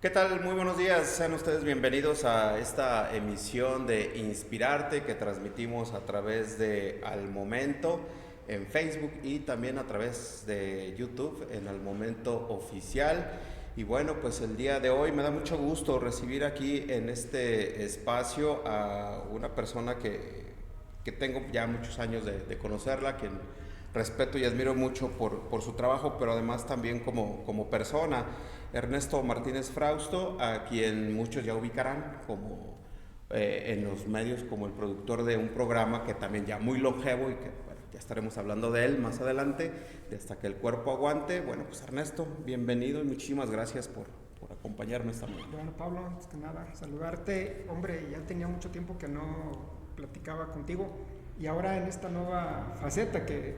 ¿Qué tal? Muy buenos días. Sean ustedes bienvenidos a esta emisión de Inspirarte que transmitimos a través de Al Momento en Facebook y también a través de YouTube en Al Momento Oficial. Y bueno, pues el día de hoy me da mucho gusto recibir aquí en este espacio a una persona que tengo ya muchos años de conocerla, quien respeto y admiro mucho por su trabajo, pero además también como persona. Ernesto Martínez Frausto, a quien muchos ya ubicarán como en los medios como el productor de un programa que también ya muy longevo y que bueno, ya estaremos hablando de él más adelante, de Hasta que el cuerpo aguante. Bueno, pues Ernesto, bienvenido y muchísimas gracias por acompañarme esta mañana. Bueno, Pablo, antes que nada, saludarte. Hombre, ya tenía mucho tiempo que no platicaba contigo y ahora en esta nueva faceta que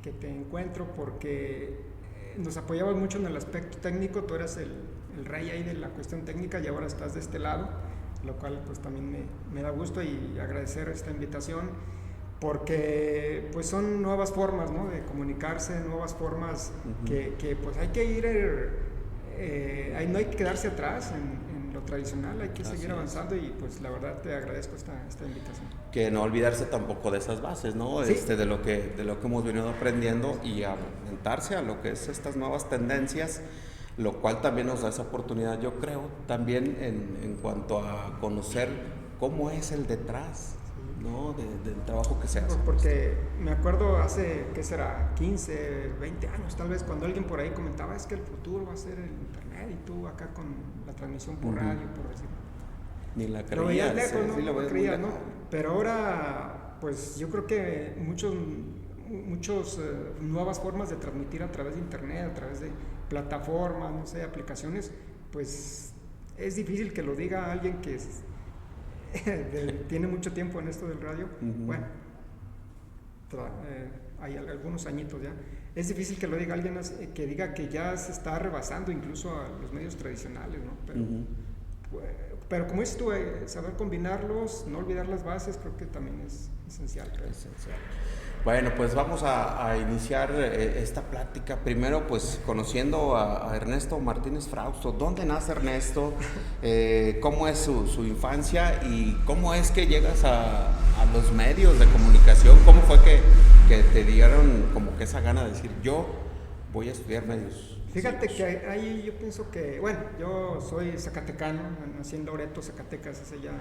te encuentro porque nos apoyabas mucho en el aspecto técnico, tú eras el rey ahí de la cuestión técnica y ahora estás de este lado, lo cual pues también me da gusto y agradecer esta invitación porque pues son nuevas formas, ¿no?, de comunicarse, nuevas formas que pues hay que ir, no hay que quedarse atrás en lo tradicional, hay que seguir avanzando y pues la verdad te agradezco esta invitación. Que no olvidarse tampoco de esas bases, ¿no? Sí. De lo que hemos venido aprendiendo y aventarse a lo que es estas nuevas tendencias, lo cual también nos da esa oportunidad, yo creo, también en cuanto a conocer cómo es el detrás, ¿no? Del trabajo que se hace. Porque me acuerdo hace, ¿qué será?, 15, 20 años tal vez, cuando alguien por ahí comentaba, es que el futuro va a ser el internet y tú acá con la transmisión por radio, por decirlo. Ni la Lo veías creías, lejos, ¿no? sí, No lo lo ves muy creías, ¿no? lejos. Pero ahora, pues yo creo que muchos nuevas formas de transmitir a través de internet, a través de plataformas, no sé, aplicaciones, pues es difícil que lo diga alguien que tiene mucho tiempo en esto del radio. Bueno, hay algunos añitos ya. Es difícil que lo diga alguien que diga que ya se está rebasando incluso a los medios tradicionales, ¿no? Pero como dices tú, saber combinarlos, no olvidar las bases, creo que también es esencial. Esencial. Bueno, pues vamos a iniciar esta plática. Primero, pues conociendo a Ernesto Martínez Frausto. ¿Dónde nace Ernesto? ¿Cómo es su infancia? ¿Y cómo es que llegas a los medios de comunicación? ¿Cómo fue que te dieron como que esa gana de decir, yo voy a estudiar medios? Fíjate que ahí yo pienso que, bueno, yo soy zacatecano, nací en Loreto, Zacatecas, hace ya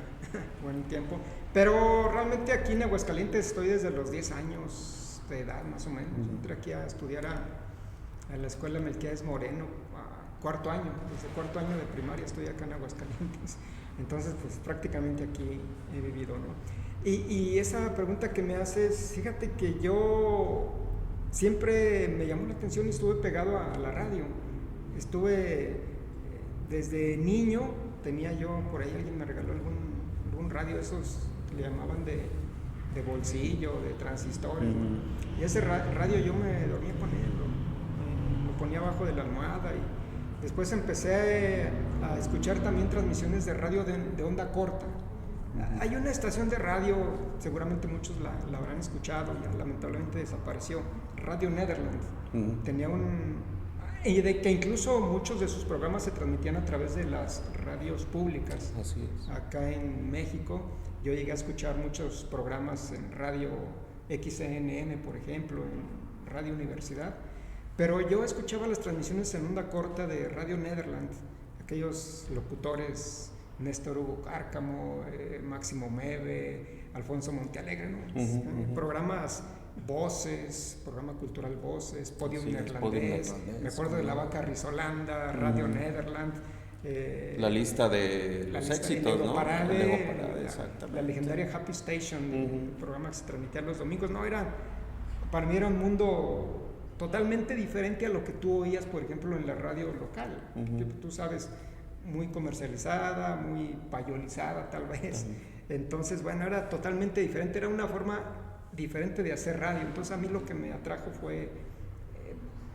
buen tiempo, pero realmente aquí en Aguascalientes estoy desde los 10 años de edad, más o menos. Entré aquí a estudiar a la escuela Melquiades Moreno, a cuarto año, desde cuarto año de primaria estoy acá en Aguascalientes, entonces pues prácticamente aquí he vivido, ¿no? Y esa pregunta que me haces, fíjate que yo siempre me llamó la atención y estuve pegado a la radio. Estuve desde niño, tenía yo, por ahí alguien me regaló algún radio, esos le llamaban de bolsillo, de transistores. Y ese radio yo me dormía con él, lo ponía abajo de la almohada y después empecé a escuchar también transmisiones de radio de onda corta. Hay una estación de radio, seguramente muchos la habrán escuchado, ya lamentablemente desapareció, Radio Nederland. Tenía y de que incluso muchos de sus programas se transmitían a través de las radios públicas. Así es. Acá en México yo llegué a escuchar muchos programas en Radio XNN, por ejemplo, en Radio Universidad, pero yo escuchaba las transmisiones en onda corta de Radio Nederland, aquellos locutores Néstor Hugo Cárcamo, Máximo Meve, Alfonso Montealegre, ¿no? Programas Voces, programa cultural Voces, Podium Neerlandés, me acuerdo de La Vaca Rizolanda, Radio Nederland. La lista de los éxitos, de ¿no? Parade, la legendaria Happy Station, el programa que se transmitía los domingos. No, para mí era un mundo totalmente diferente a lo que tú oías, por ejemplo, en la radio local. Tú sabes, muy comercializada, muy payolizada tal vez. Entonces, bueno, era totalmente diferente, era una forma diferente de hacer radio. Entonces a mí lo que me atrajo fue,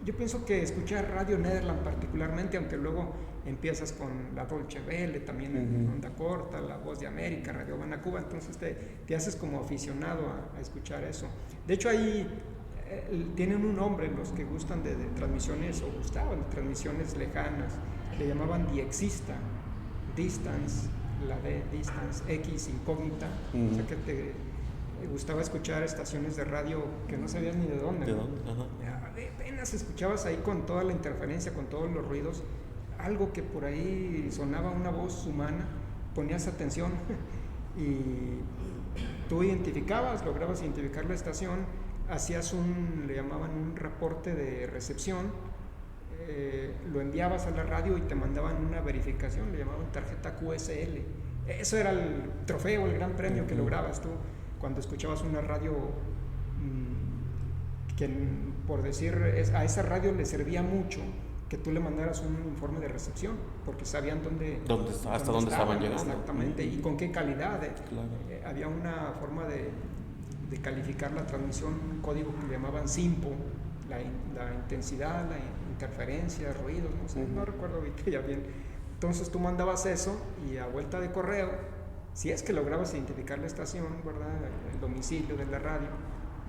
yo pienso que escuchar Radio Nederland particularmente, aunque luego empiezas con la Dolce Welle, también en onda corta, La Voz de América, Radio Habana Cuba, entonces te haces como aficionado a escuchar eso. De hecho ahí tienen un nombre los que gustan de transmisiones, o gustaban de transmisiones lejanas, le llamaban diexista, distance, la D, distance, X, incógnita, o sea que te gustaba escuchar estaciones de radio que no sabías ni de dónde. ¿De dónde? Ajá. Apenas escuchabas ahí con toda la interferencia, con todos los ruidos, algo que por ahí sonaba una voz humana, ponías atención y tú lograbas identificar la estación, hacías le llamaban un reporte de recepción, lo enviabas a la radio y te mandaban una verificación, le llamaban tarjeta QSL. Eso era el trofeo, el gran premio que lograbas tú cuando escuchabas una radio que, por decir, a esa radio le servía mucho que tú le mandaras un informe de recepción, porque sabían hasta dónde estaban llegando. Exactamente, y con qué calidad. Claro. Había una forma de calificar la transmisión, un código que le llamaban SIMPO, la intensidad, la interferencia, ruidos, no sé, no recuerdo ahorita ya bien. Entonces tú mandabas eso y a vuelta de correo, si es que lograbas identificar la estación, ¿verdad?, el domicilio de la radio,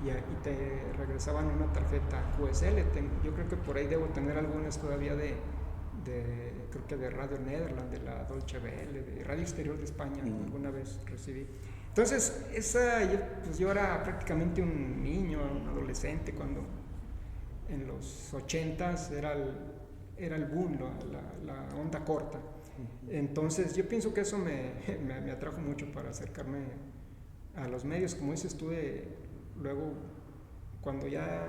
y te regresaban una tarjeta QSL. Yo creo que por ahí debo tener algunas todavía creo que de Radio Nederland, de la Deutsche Welle, de Radio Exterior de España, alguna vez recibí. Entonces, yo era prácticamente un niño, un adolescente, cuando en los 80s era el boom, la onda corta. Entonces, yo pienso que eso me atrajo mucho para acercarme a los medios. Como dices tú, luego, cuando ya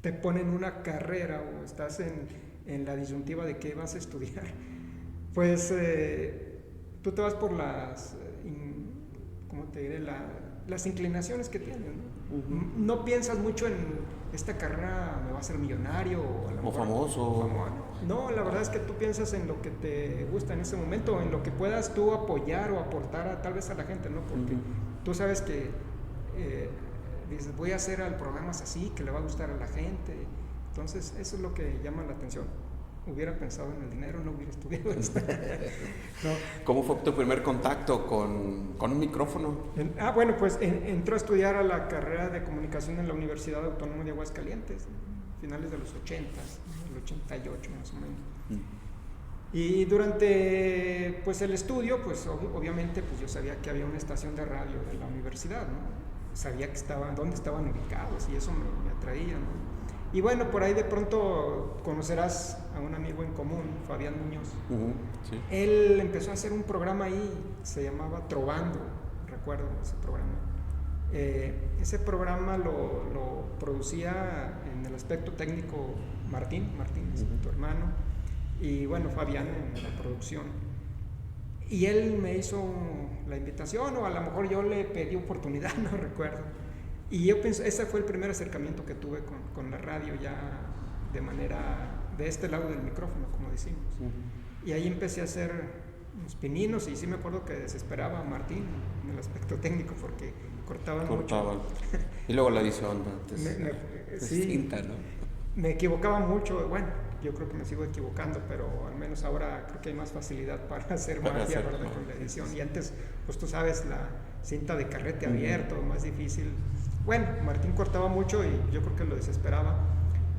te ponen una carrera o estás en la disyuntiva de qué vas a estudiar, pues tú te vas por las inclinaciones que tienes, ¿no? No piensas mucho en esta carrera me va a hacer millonario o famoso. No, la verdad es que tú piensas en lo que te gusta en ese momento, en lo que puedas tú apoyar o aportar tal vez a la gente, ¿no? Porque tú sabes que dices, voy a hacer programas así, que le va a gustar a la gente. Entonces, eso es lo que llama la atención. Hubiera pensado en el dinero, no hubiera estudiado esto. No. ¿Cómo fue tu primer contacto con un micrófono? Bueno, pues entró a estudiar a la carrera de comunicación en la Universidad Autónoma de Aguascalientes, finales de los 80s, el 88 más o menos. Y durante pues el estudio, pues obviamente pues yo sabía que había una estación de radio de la universidad, ¿no? Sabía dónde estaban ubicados y eso me atraía, ¿no? Y bueno, por ahí de pronto conocerás a un amigo en común, Fabián Muñoz. Sí. Él empezó a hacer un programa ahí, se llamaba Trovando, recuerdo ese programa. Ese programa lo producía en el aspecto técnico Martín, tu hermano, y bueno, Fabián en la producción. Y él me hizo la invitación, o a lo mejor yo le pedí oportunidad, no recuerdo. Y yo pienso, ese fue el primer acercamiento que tuve con la radio ya de este lado del micrófono, como decimos. Y ahí empecé a hacer unos pininos y sí me acuerdo que desesperaba a Martín en el aspecto técnico porque cortaban mucho. Y luego la edición sí, distinta, ¿no? Me equivocaba mucho, bueno, yo creo que me sigo equivocando, pero al menos ahora creo que hay más facilidad para hacer magia, ¿verdad?, con la edición. Y antes, pues tú sabes, la cinta de carrete abierto, más difícil. Bueno, Martín cortaba mucho y yo creo que lo desesperaba.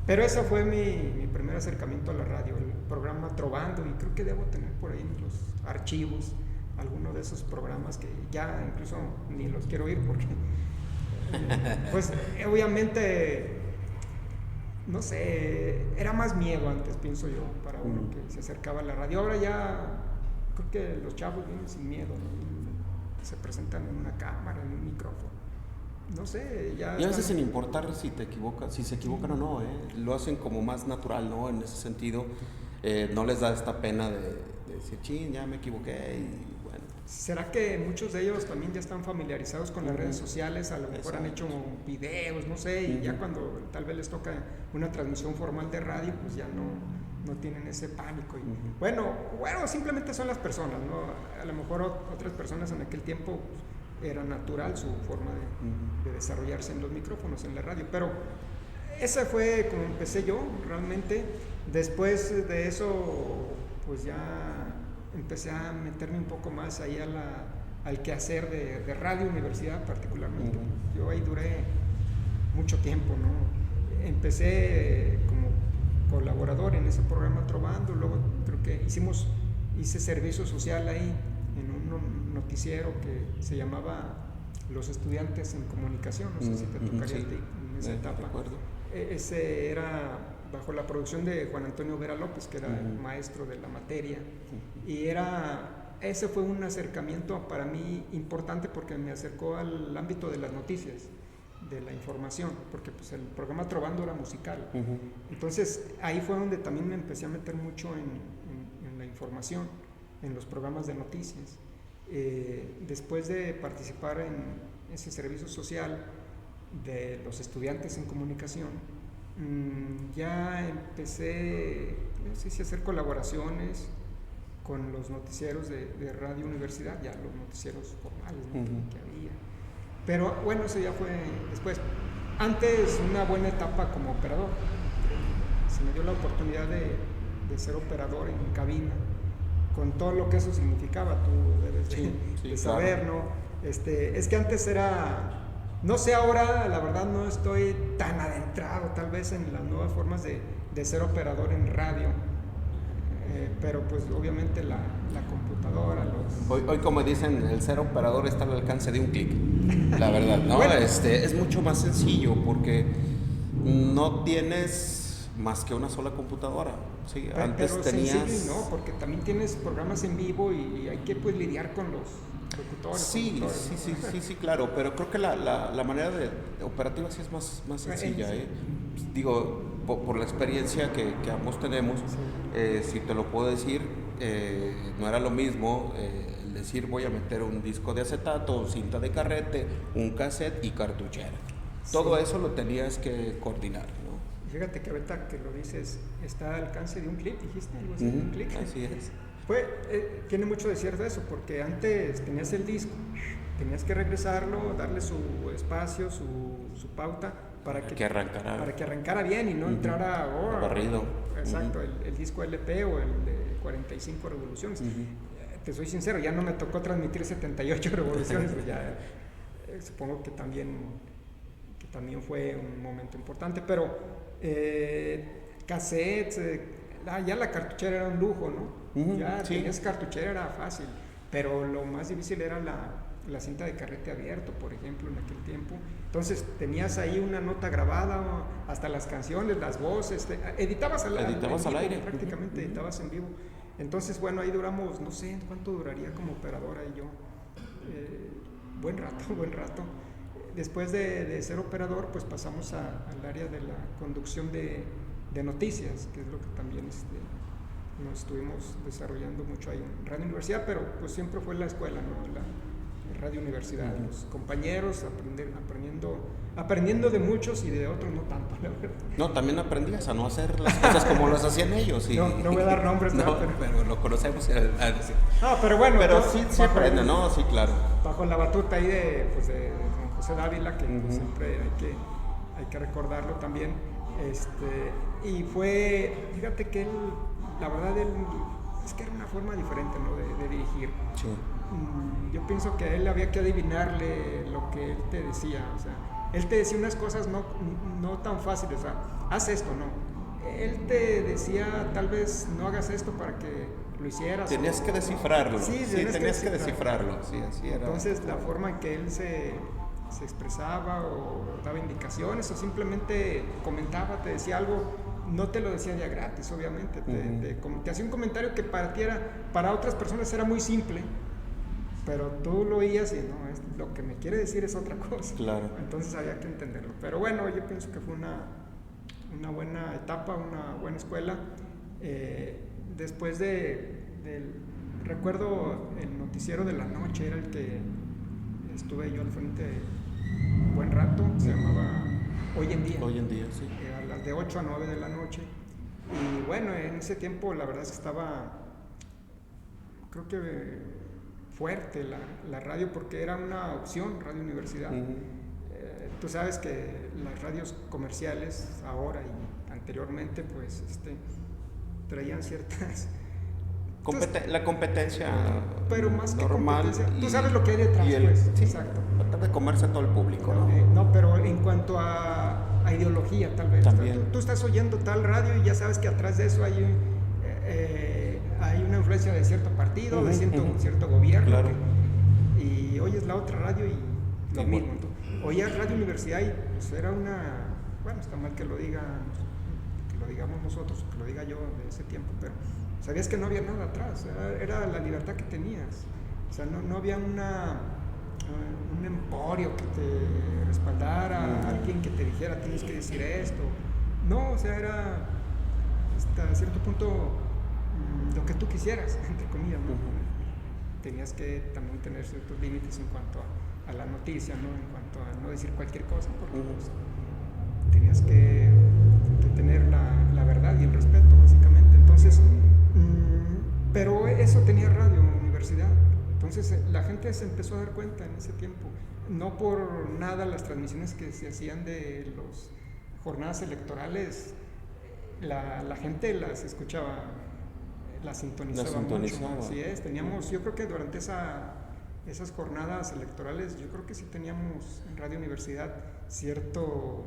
Pero ese fue mi primer acercamiento a la radio, el programa Trovando, y creo que debo tener por ahí en los archivos algunos de esos programas que ya incluso ni los quiero oír porque, pues obviamente, no sé, era más miedo antes, pienso yo, para uno que se acercaba a la radio. Ahora ya creo que los chavos vienen sin miedo, ¿no? Se presentan en una cámara, en un micrófono. No sé, ya... Y a veces sin importar si se equivocan o no, lo hacen como más natural, ¿no? En ese sentido, no les da esta pena de decir, chin, ya me equivoqué y bueno. ¿Será que muchos de ellos también ya están familiarizados con las redes sociales? A lo mejor han hecho videos, no sé, y ya cuando tal vez les toca una transmisión formal de radio, pues ya no tienen ese pánico. Y, bueno, simplemente son las personas, ¿no? A lo mejor otras personas en aquel tiempo... era natural su forma de desarrollarse en los micrófonos, en la radio, pero esa fue como empecé yo realmente. Después de eso pues ya empecé a meterme un poco más ahí al quehacer de radio universidad particularmente. Yo ahí duré mucho tiempo, ¿no? Empecé como colaborador en ese programa Trovando, luego hice servicio social ahí en un noticiero que se llamaba Los Estudiantes en Comunicación, no sé si te tocaría a ti en esa etapa. Ese era bajo la producción de Juan Antonio Vera López, que era el maestro de la materia, y ese fue un acercamiento para mí importante porque me acercó al ámbito de las noticias, de la información, porque pues el programa Trovando era musical. Entonces ahí fue donde también me empecé a meter mucho en la información, en los programas de noticias. Después de participar en ese servicio social de los estudiantes en comunicación, ya empecé, no sé si hacer colaboraciones con los noticieros de Radio Universidad, ya los noticieros formales, ¿no? que había. Pero bueno, eso ya fue después. Antes, una buena etapa como operador. Se me dio la oportunidad de ser operador en cabina, con todo lo que eso significaba. Tú debes de saber, claro. ¿No? Es que antes era... No sé, ahora la verdad no estoy tan adentrado tal vez en las nuevas formas de ser operador en radio, pero pues obviamente la computadora, Hoy como dicen, el ser operador está al alcance de un clic, la verdad, ¿no? Bueno, es mucho más sencillo porque no tienes más que una sola computadora. Sí, antes pero tenías... sencillo, ¿no? Porque también tienes programas en vivo y hay que pues lidiar con los locutores. Sí, claro, pero creo que la manera de operativa sí es más sencilla. Digo, por la experiencia que ambos tenemos, si te lo puedo decir, no era lo mismo el decir voy a meter un disco de acetato, cinta de carrete, un cassette y cartuchera. Todo eso lo tenías que coordinar, ¿no? Fíjate que ahorita que lo dices, está al alcance de un clic, dijiste algo así, un clic. Así es. Tiene mucho de cierto eso, porque antes tenías el disco, tenías que regresarlo, darle su espacio, su pauta, para que arrancara bien y no entrara barrido. Exacto, el disco LP o el de 45 revoluciones. Te soy sincero, ya no me tocó transmitir 78 revoluciones, pues ya supongo que también fue un momento importante, pero cassettes, ya la cartuchera era un lujo, ¿no? Tenías cartuchera, era fácil, pero lo más difícil era la cinta de carrete abierto, por ejemplo, en aquel tiempo. Entonces tenías ahí una nota grabada, hasta las canciones, las voces, editabas al aire, prácticamente editabas en vivo. Entonces, bueno, ahí duramos, no sé cuánto duraría como operadora y yo, buen rato. Después de ser operador, pues pasamos al área de la conducción de noticias, que es lo que también nos estuvimos desarrollando mucho ahí en Radio Universidad, pero pues siempre fue la escuela, ¿no? La Radio Universidad, los compañeros, aprendiendo de muchos y de otros no tanto, la verdad. No, también aprendías a no hacer las cosas como las hacían ellos. No voy a dar nombres, pero lo conocemos. Pero bueno. Pero sí aprende, ¿no? Sí, claro. Bajo la batuta ahí de don José Dávila, que pues, siempre hay que recordarlo también. Y fíjate que la verdad, es que era una forma diferente, ¿no? de dirigir. Sí. Yo pienso que a él había que adivinarle lo que él te decía, o sea, él te decía unas cosas no tan fáciles, o sea, haz esto, no. Él te decía, tal vez no hagas esto para que lo hicieras. Tenías que descifrarlo. Sí, tenías que descifrarlo. Sí, así era. Entonces, la forma en que él se expresaba o daba indicaciones o simplemente comentaba, te decía algo, no te lo decía ya gratis, obviamente. Te hacía un comentario que para otras personas era muy simple, pero tú lo oías y no, lo que me quiere decir es otra cosa. Claro. Entonces había que entenderlo. Pero bueno, yo pienso que fue una buena etapa, una buena escuela. Después recuerdo el noticiero de la noche, era el que estuve yo al frente un buen rato, se llamaba Hoy en Día. Hoy en Día, sí. A las de 8 a 9 de la noche. Y bueno, en ese tiempo la verdad es que estaba, creo que fuerte la radio, porque era una opción, Radio Universidad. Tú sabes que las radios comerciales ahora y anteriormente pues traían ciertas la competencia, pero más normal, que competencia, tú sabes lo que hay detrás, pues. Sí, exacto, tratar de comerse a todo el público, ¿no? No, pero en cuanto a ideología, tal vez. También. Tú estás oyendo tal radio y ya sabes que atrás de eso hay influencia de cierto partido, de cierto gobierno. Claro. Y oyes la otra radio y lo mismo. Oías Radio Universidad y pues era una, bueno, está mal que lo digamos nosotros, que lo diga yo de ese tiempo, pero sabías que no había nada atrás, era la libertad que tenías. O sea, no había un emporio que te respaldara, alguien que te dijera tienes que decir esto. No, o sea, era hasta cierto punto lo que tú quisieras, entre comillas, ¿no? Tenías que también tener ciertos límites en cuanto a la noticia, ¿no? En cuanto a no decir cualquier cosa, porque pues, tenías que tener la verdad y el respeto, básicamente. Entonces, pero eso tenía Radio Universidad. Entonces la gente se empezó a dar cuenta en ese tiempo. No por nada las transmisiones que se hacían de las jornadas electorales, la gente las escuchaba, las sintonizaba mucho. Así es, teníamos, yo creo que durante esas jornadas electorales, yo creo que sí teníamos en Radio Universidad cierto,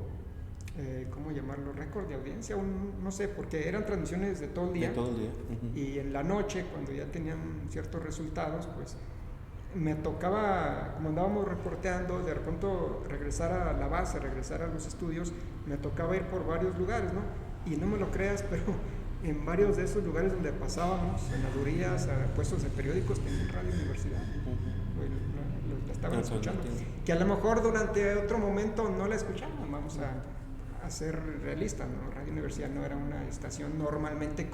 ¿cómo llamarlo? Récord de audiencia, no sé, porque eran transmisiones de todo el día. De todo el día. Y en la noche, cuando ya tenían ciertos resultados, pues me tocaba, como andábamos reporteando, de repente regresar a la base, regresar a los estudios, me tocaba ir por varios lugares, ¿no? Y no me lo creas, pero en varios de esos lugares donde pasábamos, senadurías, a puestos de periódicos, tenían Radio Universidad. La estaban escuchando. Que a lo mejor durante otro momento no la escuchaban, vamos a ser realistas, ¿no? Radio Universidad no era una estación normalmente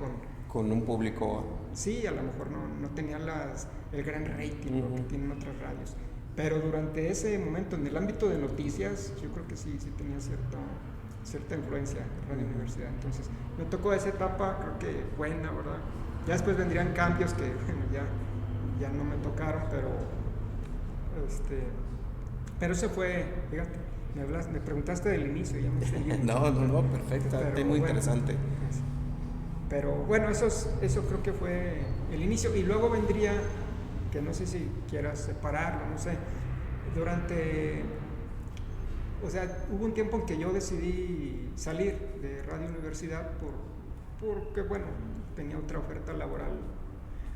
con un público. Sí, a lo mejor no tenía el gran rating que tienen otras radios. Pero durante ese momento, en el ámbito de noticias, yo creo que sí tenía cierta influencia Radio Universidad. Entonces, me tocó esa etapa, creo que buena, ¿verdad? Ya después vendrían cambios que, bueno, ya no me tocaron, pero ese fue, fíjate, me preguntaste del inicio, ya me seguí. No, perfecto, muy bueno, interesante. Pero bueno, eso creo que fue el inicio. Y luego vendría, que no sé si quieras separarlo, no sé, o sea, hubo un tiempo en que yo decidí salir de Radio Universidad porque, bueno, tenía otra oferta laboral.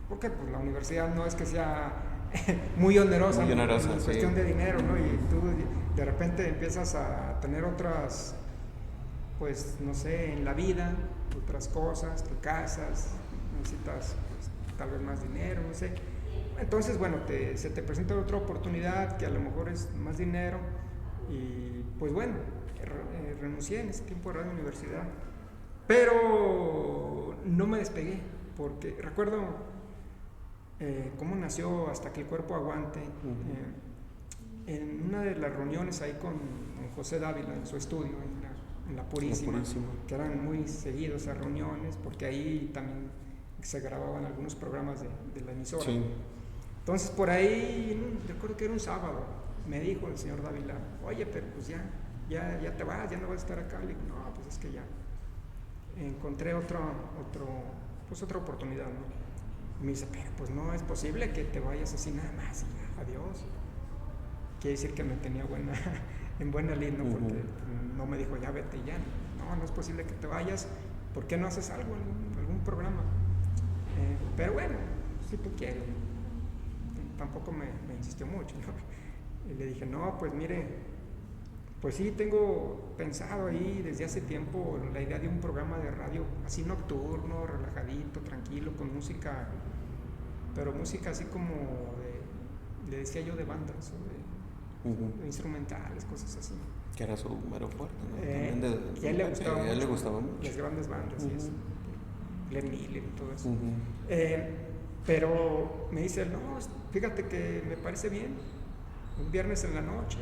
Porque pues la universidad no es que sea muy onerosa, en cuestión de dinero, ¿no? Y tú de repente empiezas a tener otras, pues, no sé, en la vida, otras cosas, te casas, necesitas pues, tal vez más dinero, no sé. Entonces, bueno, se te presenta otra oportunidad que a lo mejor es más dinero y pues bueno, renuncié en ese tiempo a Radio Universidad, pero no me despegué porque recuerdo cómo nació Hasta que el cuerpo aguante. En una de las reuniones ahí con José Dávila en su estudio en la Purísima, que eran muy seguidos esas reuniones porque ahí también se grababan algunos programas de la emisora. Sí. Entonces por ahí, recuerdo que era un sábado, me dijo el señor Dávila, oye, pero pues ya te vas, ya no vas a estar acá. Le digo, no, pues es que ya encontré otra oportunidad, ¿no? Y me dice, pero pues no es posible que te vayas así nada más y ya, adiós. Quiere decir que me tenía en buena lid, ¿no? Porque no me dijo, ya vete y ya. No es posible que te vayas, ¿por qué no haces algo, algún programa? Pero bueno, si tú quieres. Tampoco me insistió mucho, ¿no? Y le dije, no, pues mire, pues sí tengo pensado ahí desde hace tiempo la idea de un programa de radio así nocturno, relajadito, tranquilo, con música, pero música así como le decía yo, de bandas o de instrumentales, cosas así. Que era su mero fuerte, ¿no? Que a él le gustaba mucho. Las grandes bandas y eso. Glenn Miller y todo eso. Pero me dice, no, fíjate que me parece bien, un viernes en la noche,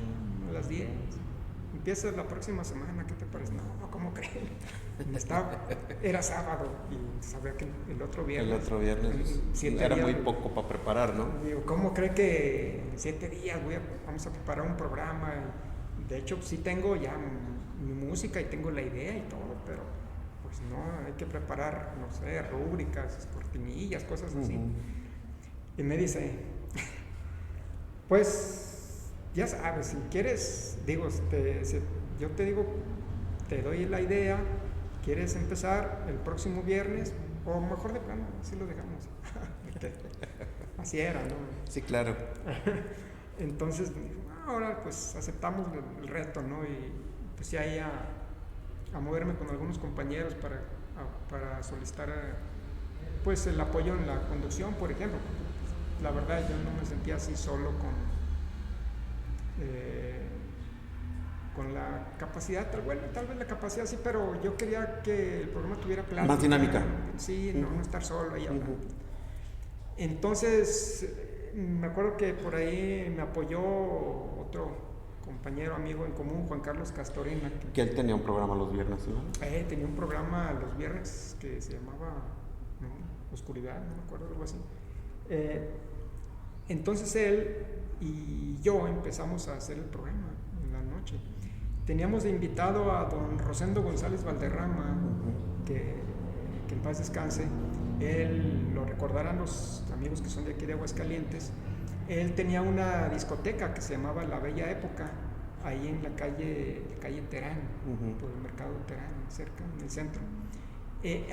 a las 10, empieza la próxima semana, ¿qué te parece? No, ¿cómo crees? Era sábado y sabía que el otro viernes era muy poco para preparar, ¿no? Digo, ¿cómo cree que en 7 días vamos a preparar un programa? De hecho, sí tengo ya mi música y tengo la idea y todo, pero pues no, hay que preparar, no sé, rúbricas, cortinillas, cosas así. Y me dice, pues ya sabes, si quieres, digo, yo te digo, te doy la idea, quieres empezar el próximo viernes, O mejor de plano, así lo dejamos. Así era, ¿no? Sí, claro. Entonces, ahora pues aceptamos el reto, ¿no? Y pues ya ahí a moverme con algunos compañeros para solicitar pues el apoyo en la conducción, por ejemplo. La verdad yo no me sentía así solo con la capacidad, tal vez la capacidad sí, pero yo quería que el programa tuviera plática. Más dinámica. Sí, no estar solo ahí hablando. Entonces, me acuerdo que por ahí me apoyó otro compañero, amigo en común, Juan Carlos Castorena. Que él tenía un programa los viernes, ¿no? Tenía un programa los viernes que se llamaba Oscuridad, no me acuerdo, algo así. Entonces él y yo empezamos a hacer el programa en la noche. Teníamos de invitado a don Rosendo González Valderrama, que en paz descanse. Él, lo recordarán los amigos que son de aquí de Aguascalientes, él tenía una discoteca que se llamaba La Bella Época, ahí en la calle Terán, por el mercado Terán, cerca, en el centro.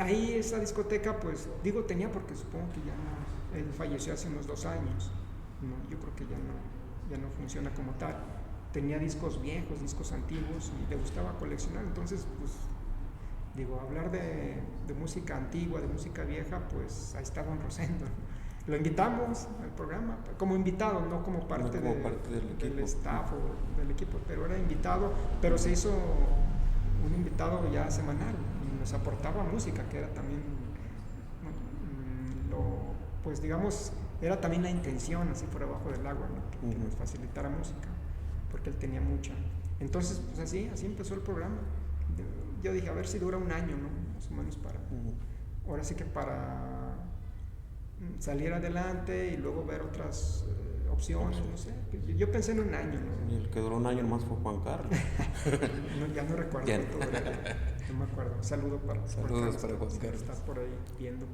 Ahí esa discoteca, pues digo tenía porque supongo que ya no, él falleció hace unos 2 años, no, yo creo que ya no funciona como tal. Tenía discos viejos, discos antiguos y le gustaba coleccionar, entonces pues digo, hablar de música antigua, de música vieja, pues ahí está don Rosendo. Lo invitamos al programa como invitado, no como parte, del staff o del equipo, pero era invitado, pero se hizo un invitado ya semanal y nos aportaba música, que era también pues digamos, era también la intención, así por abajo del agua, ¿no? Que nos facilitara música, porque él tenía mucha. Entonces, pues así empezó el programa. Yo dije, a ver si dura un año, ¿no? Más o menos ahora sí que para salir adelante y luego ver otras opciones, no sé. Yo pensé en un año, ¿no? Y el que duró un año nomás fue Juan Carlos. Ya no recuerdo cuánto duró, no me acuerdo. Saludos para Juan Carlos. Está por ahí viendo.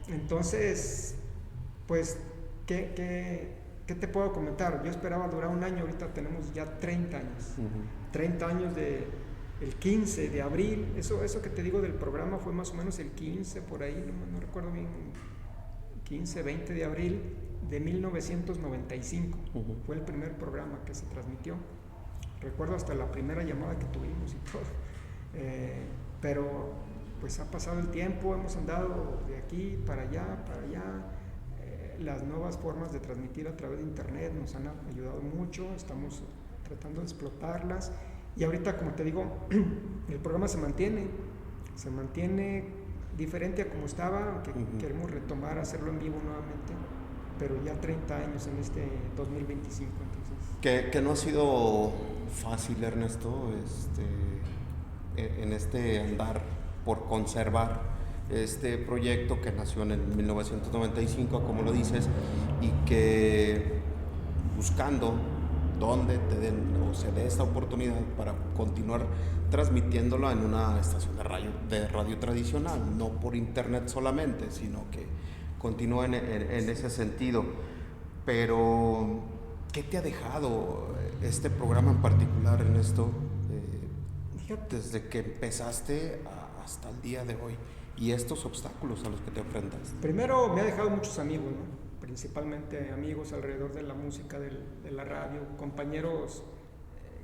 Entonces, pues, ¿qué te puedo comentar? Yo esperaba durar un año, ahorita tenemos ya 30 años. 30 años el 15 de abril, eso que te digo del programa fue más o menos el 15, por ahí, no recuerdo bien, 15, 20 de abril de 1995, fue el primer programa que se transmitió. Recuerdo hasta la primera llamada que tuvimos y todo, pero pues ha pasado el tiempo, hemos andado de aquí para allá, las nuevas formas de transmitir a través de internet nos han ayudado mucho, estamos tratando de explotarlas. Y ahorita, como te digo, el programa se mantiene diferente a como estaba, aunque queremos retomar, hacerlo en vivo nuevamente, pero ya 30 años en este 2025. Entonces. Que no ha sido fácil, Ernesto, en este andar por conservar este proyecto que nació en 1995, como lo dices, y que buscando donde te den o se dé esta oportunidad para continuar transmitiéndolo en una estación de radio tradicional, no por internet solamente, sino que continúe en ese sentido. Pero, ¿qué te ha dejado este programa en particular, Ernesto, desde que empezaste hasta el día de hoy y estos obstáculos a los que te enfrentas? Primero, me ha dejado muchos amigos, ¿no? Principalmente amigos alrededor de la música, de la radio, compañeros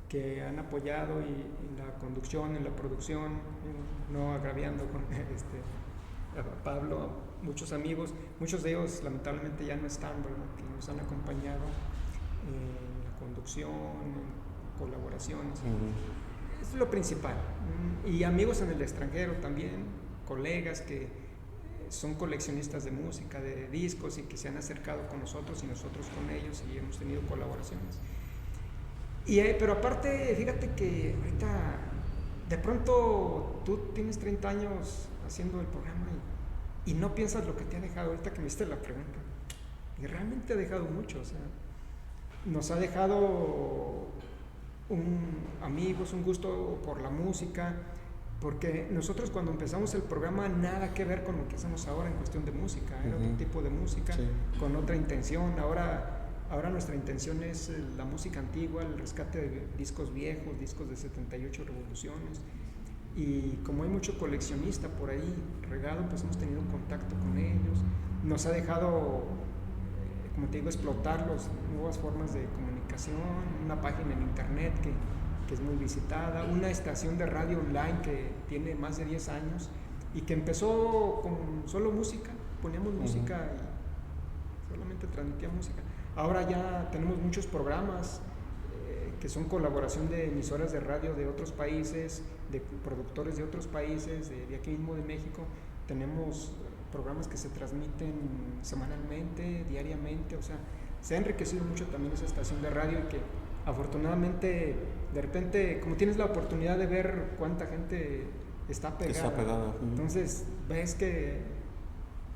que han apoyado en la conducción, en la producción, no agraviando con a Pablo, muchos amigos, muchos de ellos lamentablemente ya no están, ¿verdad? Que nos han acompañado en la conducción, en colaboraciones. Es lo principal. Y amigos en el extranjero también, colegas que son coleccionistas de música, de discos y que se han acercado con nosotros y nosotros con ellos y hemos tenido colaboraciones. Pero aparte, fíjate que ahorita de pronto tú tienes 30 años haciendo el programa y no piensas lo que te ha dejado ahorita que me hiciste la pregunta. Y realmente ha dejado mucho, o sea, nos ha dejado amigos, un gusto por la música, porque nosotros cuando empezamos el programa nada que ver con lo que hacemos ahora en cuestión de música, era otro tipo de música, con otra intención. Ahora nuestra intención es la música antigua, el rescate de discos viejos, discos de 78 revoluciones, y como hay mucho coleccionista por ahí regado, pues hemos tenido contacto con ellos. Nos ha dejado, como te digo, explotar las nuevas formas de comunicación, una página en internet que es muy visitada, una estación de radio online que tiene más de 10 años y que empezó con solo música, poníamos música y solamente transmitía música. Ahora ya tenemos muchos programas que son colaboración de emisoras de radio de otros países, de productores de otros países, de aquí mismo de México. Tenemos programas que se transmiten semanalmente, diariamente, o sea, se ha enriquecido mucho también esa estación de radio y que afortunadamente, de repente, como tienes la oportunidad de ver cuánta gente está pegada. Entonces ves que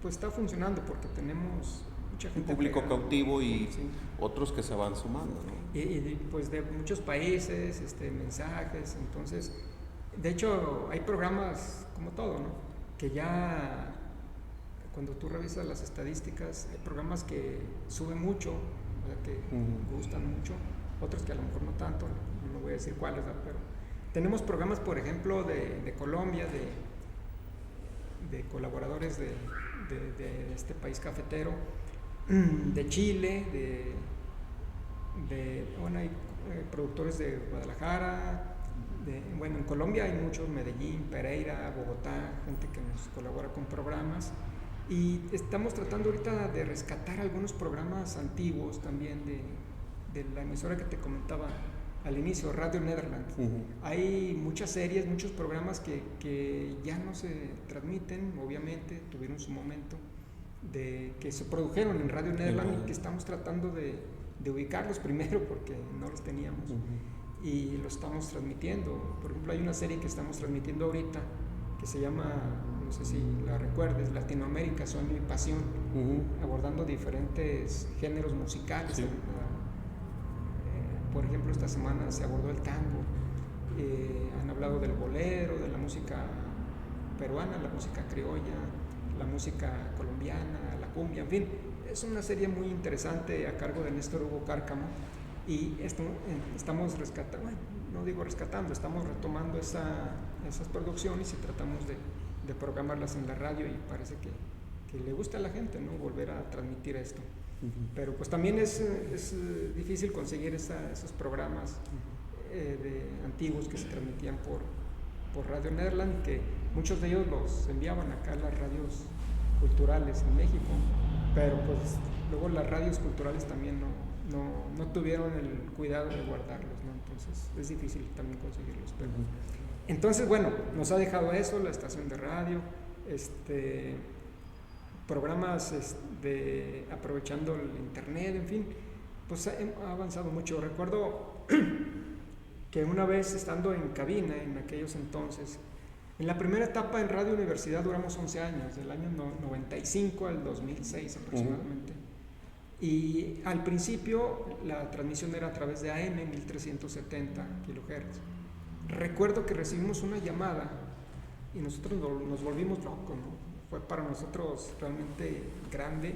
pues está funcionando porque tenemos mucha gente un público pegada. Cautivo y Sí. Otros que se van sumando, ¿no? Y pues de muchos países, mensajes, entonces, de hecho hay programas como todo, ¿no? Que ya cuando tú revisas las estadísticas, hay programas que suben mucho, o sea, que gustan mucho, otros que a lo mejor no tanto, no voy a decir cuáles, ¿verdad? Pero tenemos programas, por ejemplo, de Colombia, de colaboradores de este país cafetero, de Chile, bueno, hay productores de Guadalajara, bueno, en Colombia hay muchos, Medellín, Pereira, Bogotá, gente que nos colabora con programas. Y estamos tratando ahorita de rescatar algunos programas antiguos también de la emisora que te comentaba al inicio, Radio Nederland. Hay muchas series, muchos programas que ya no se transmiten, obviamente, tuvieron su momento, que se produjeron en Radio Nederland y que estamos tratando de ubicarlos primero porque no los teníamos y los estamos transmitiendo. Por ejemplo, hay una serie que estamos transmitiendo ahorita que se llama, no sé si la recuerdes, Latinoamérica, Sueño y Pasión, abordando diferentes géneros musicales. Sí. Por ejemplo, esta semana se abordó el tango, han hablado del bolero, de la música peruana, la música criolla, la música colombiana, la cumbia, en fin, es una serie muy interesante a cargo de Néstor Hugo Cárcamo y estamos rescatando, bueno, no digo rescatando, estamos retomando esas producciones y tratamos de programarlas en la radio y parece que le gusta a la gente, ¿no? Volver a transmitir esto. Pero pues también es difícil conseguir esos programas de antiguos que se transmitían por Radio Nederland, que muchos de ellos los enviaban acá a las radios culturales en México, pero pues luego las radios culturales también no tuvieron el cuidado de guardarlos, ¿no? Entonces es difícil también conseguirlos. Pero entonces, bueno, nos ha dejado eso, la estación de radio, programas aprovechando el internet, en fin, pues ha avanzado mucho. Recuerdo que una vez estando en cabina en aquellos entonces, en la primera etapa en Radio Universidad duramos 11 años, del año 95 al 2006 aproximadamente. Y al principio la transmisión era a través de AM 1370 kHz. Recuerdo que recibimos una llamada y nosotros nos volvimos locos, ¿no? Fue para nosotros realmente grande,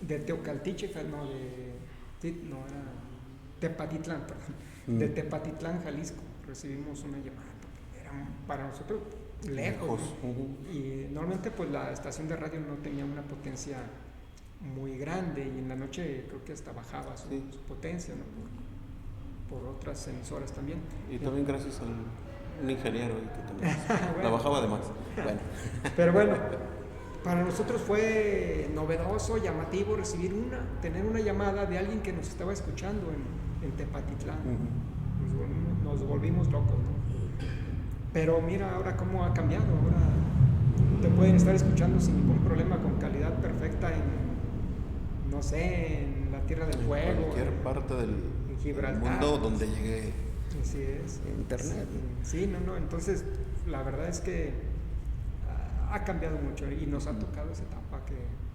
de Teocaltiche, era Tepatitlán, perdón, de Tepatitlán, Jalisco, recibimos una llamada, era para nosotros lejos, ¿no? Y normalmente pues la estación de radio no tenía una potencia muy grande y en la noche creo que hasta bajaba su potencia, ¿no? por otras emisoras también. Y también gracias a un ingeniero que también bueno, la bajaba de más. Bueno. Pero bueno, para nosotros fue novedoso, llamativo tener una llamada de alguien que nos estaba escuchando en Tepatitlán. Nos volvimos locos, ¿no? Pero mira ahora cómo ha cambiado. Ahora te pueden estar escuchando sin ningún problema, con calidad perfecta no sé, en la Tierra del Fuego. En cualquier parte del mundo donde llegue. Así es. Internet. Sí, entonces la verdad es que ha cambiado mucho y nos ha tocado esa etapa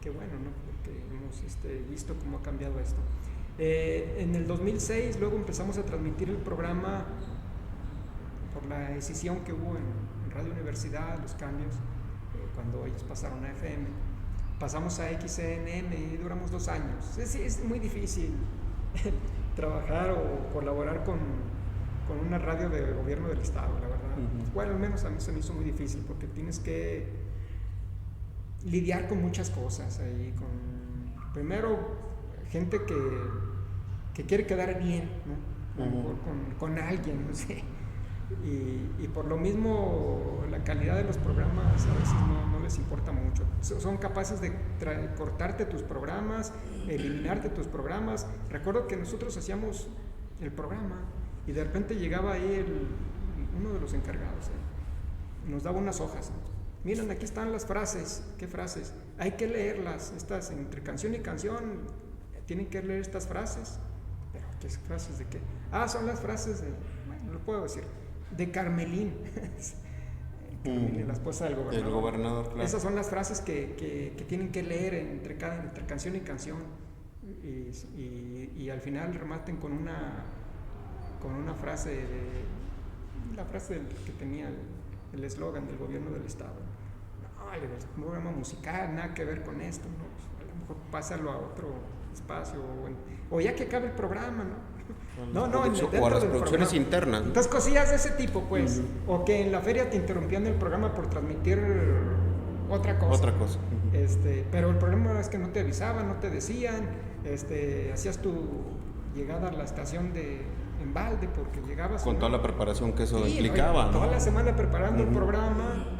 que bueno, ¿no? Porque hemos visto cómo ha cambiado esto. En el 2006 luego empezamos a transmitir el programa por la decisión que hubo en Radio Universidad, los cambios, cuando ellos pasaron a FM. Pasamos a XCNM y duramos 2 años. Es muy difícil trabajar o colaborar con con una radio de gobierno del estado, la verdad. Bueno, al menos a mí se me hizo muy difícil porque tienes que lidiar con muchas cosas ahí, primero gente que quiere quedar bien, ¿no? A lo mejor con alguien, no sé. Y por lo mismo la calidad de los programas a veces no les importa mucho. Son capaces de cortarte tus programas, eliminarte tus programas. Recuerdo que nosotros hacíamos el programa y de repente llegaba ahí uno de los encargados, nos daba unas hojas. Miren, aquí están las frases. ¿Qué frases? Hay que leerlas, estas entre canción y canción. Tienen que leer estas frases. ¿Pero qué frases de qué? Son las frases de, bueno, lo puedo decir, de Carmelín. Carmelín, la esposa del gobernador. El gobernador, claro. Esas son las frases que tienen que leer entre canción y canción. Y al final rematen con una frase la frase que tenía el eslogan del gobierno del estado. Un programa musical, nada que ver con esto, ¿no? Pues a lo mejor pásalo a otro espacio o ya que acabe el programa, ¿no? No, o a las producciones internas, ¿no? Entonces cosillas de ese tipo, pues. O que en la feria te interrumpían el programa por transmitir otra cosa. Pero el problema es que no te avisaban, no te decían, hacías tu llegada a la estación en balde porque llegabas con toda la preparación que eso implicaba, ¿no? Toda la semana preparando el programa,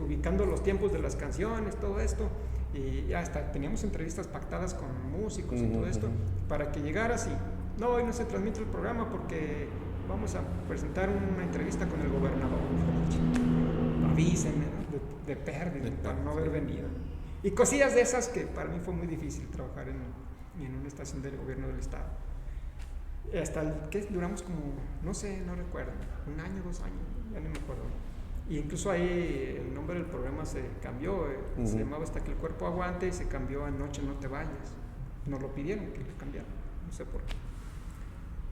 ubicando los tiempos de las canciones, todo esto, y hasta teníamos entrevistas pactadas con músicos y todo esto, para que llegaras y hoy no se transmite el programa porque vamos a presentar una entrevista con el gobernador. Avísenme, ¿no? de pérdida, para no haber venido. Y cosillas de esas que para mí fue muy difícil trabajar en una estación del gobierno del estado. Hasta que duramos como, no sé, no recuerdo, 1 año, 2 años, ya no me acuerdo. Y incluso ahí el nombre del programa se cambió, se llamaba Hasta que el cuerpo aguante y se cambió a Noche no te vayas. Nos lo pidieron que lo cambiaran, no sé por qué.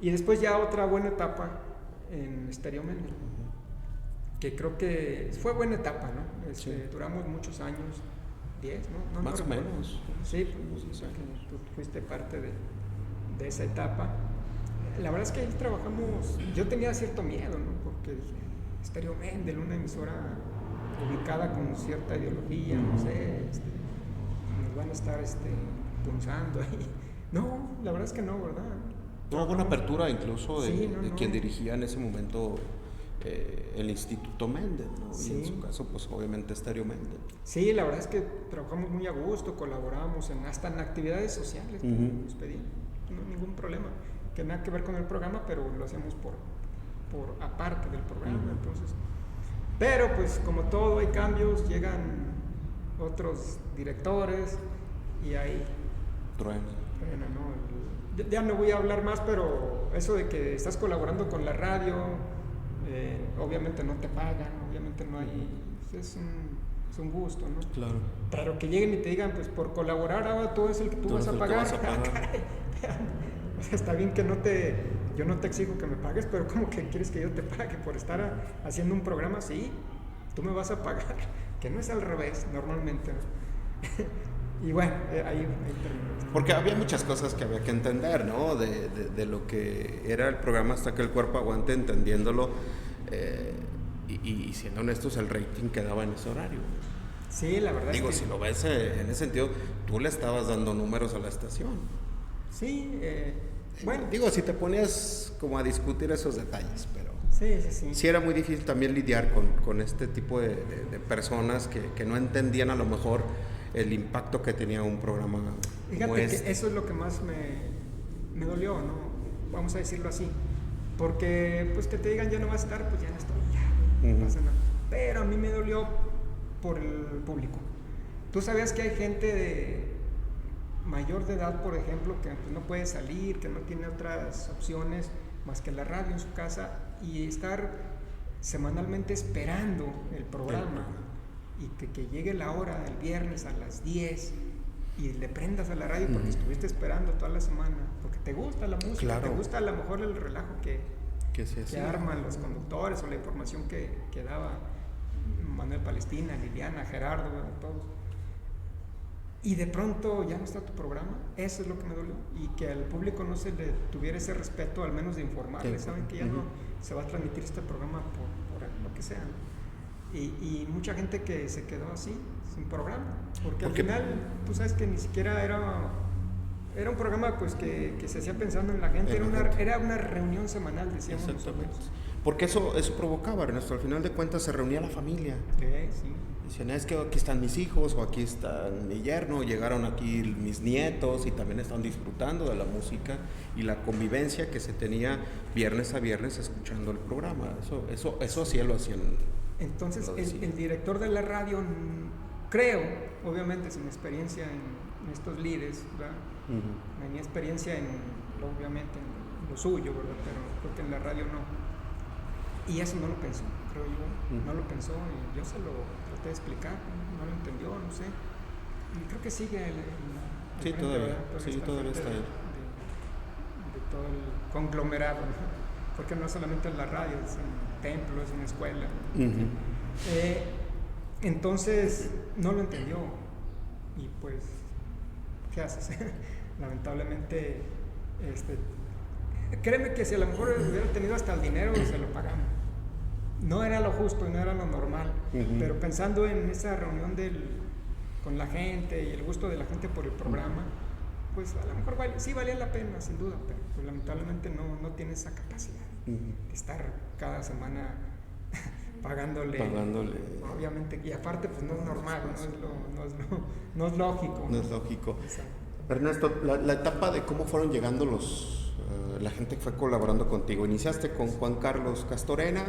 Y después ya otra buena etapa en Estéreo Mendel, que creo que fue buena etapa, ¿no? Duramos muchos años, 10, ¿no? Más o menos. Sí, pues, tú fuiste parte de esa etapa. La verdad es que ahí trabajamos, yo tenía cierto miedo, ¿no? Porque dije, Estéreo Mendel, una emisora ubicada con cierta ideología, no sé, nos van a estar punzando ahí. No, la verdad es que no, ¿verdad? No, hubo una apertura incluso de quien no. dirigía en ese momento el Instituto Mendel, ¿no? Sí. Y en su caso, pues obviamente Estéreo Mendel. Sí, la verdad es que trabajamos muy a gusto, colaboramos hasta en actividades sociales, nos pedían, no ningún problema, que nada que ver con el programa, pero lo hacíamos por aparte del programa, entonces. Pero pues como todo hay cambios, llegan otros directores y ahí Truena, ¿no? Ya no voy a hablar más, pero eso de que estás colaborando con la radio, obviamente no te pagan, obviamente no hay, es un gusto, ¿no? Claro. Pero que lleguen y te digan, pues por colaborar ahora tú es el que tú vas a pagar. O sea, está bien que yo no te exijo que me pagues, pero ¿cómo que quieres que yo te pague por estar haciendo un programa así? Tú me vas a pagar, que no es al revés normalmente, ¿no? Y bueno, ahí terminó. Porque había muchas cosas que había que entender, ¿no? De lo que era el programa Hasta que el cuerpo aguante, entendiéndolo, y siendo honestos, el rating que daba en ese horario. Sí, la verdad. Digo, si lo ves en ese sentido, tú le estabas dando números a la estación. Sí, bueno. Digo, si te ponías como a discutir esos detalles, pero sí era muy difícil también lidiar con este tipo de personas que no entendían a lo mejor el impacto que tenía un programa. Fíjate que eso es lo que más me dolió, ¿no? Vamos a decirlo así. Porque pues que te digan ya no vas a estar, pues ya no estoy, ya no pasa nada. Pero a mí me dolió por el público. Tú sabías que hay gente de mayor de edad, por ejemplo, que pues, no puede salir, que no tiene otras opciones más que la radio en su casa y estar semanalmente esperando el programa y que llegue la hora el viernes a las 10 y le prendas a la radio porque estuviste esperando toda la semana, porque te gusta la música, claro. Te gusta a lo mejor el relajo que arman los conductores o la información que daba Manuel Palestina, Liliana, Gerardo, todos. y de pronto ya no está tu programa. Eso es lo que me dolió, y que al público no se le tuviera ese respeto, al menos de informarle, saben que ya no se va a transmitir este programa por lo que sea, ¿no? Y mucha gente que se quedó así, sin programa, porque al final tú sabes que ni siquiera era un programa pues que se hacía pensando en la gente, era una reunión semanal, decíamos nosotros. Porque eso provocaba, Ernesto, al final de cuentas se reunía la familia. Sí. Decían, es que aquí están mis hijos, o aquí está mi yerno, llegaron aquí mis nietos, y también están disfrutando de la música y la convivencia que se tenía viernes a viernes escuchando el programa. Eso sí lo hacían. Entonces el director de la radio, creo, obviamente sin experiencia en estos líderes, ¿verdad? Tenía experiencia obviamente en lo suyo, ¿verdad? Pero creo que en la radio no. Y eso no lo pensó, creo yo. No lo pensó, y yo se lo traté de explicar, no lo entendió, no sé. Y creo que sigue sí, todavía está ahí. De todo el conglomerado, ¿no? Porque no solamente en la radio, es en templos, es en escuela. Entonces no lo entendió, y pues ¿qué haces? Lamentablemente, créeme que si a lo mejor hubiera tenido hasta el dinero, se lo pagamos. No era lo justo y no era lo normal, pero pensando en esa reunión con la gente y el gusto de la gente por el programa, pues a lo mejor sí valía la pena, sin duda, pero pues, lamentablemente no tiene esa capacidad de estar cada semana pagándole. Obviamente, y aparte pues no es normal, no es lógico. No es lógico. Ernesto, la etapa de cómo fueron llegando la gente que fue colaborando contigo. Iniciaste con Juan Carlos Castorena,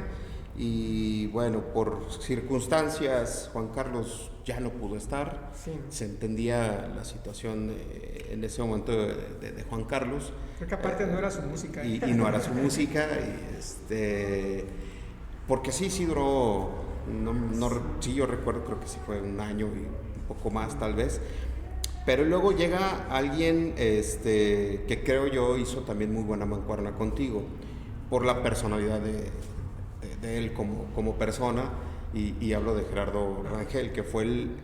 y bueno, por circunstancias Juan Carlos ya no pudo estar. Sí. Se entendía la situación en ese momento de Juan Carlos. Creo que aparte no era su música. Y no era su música, porque sí duró, sí, yo recuerdo, creo que sí fue un año y un poco más tal vez. Pero luego llega alguien que creo yo hizo también muy buena mancuerna contigo, por la personalidad de él como persona, y hablo de Gerardo Rangel, que fue el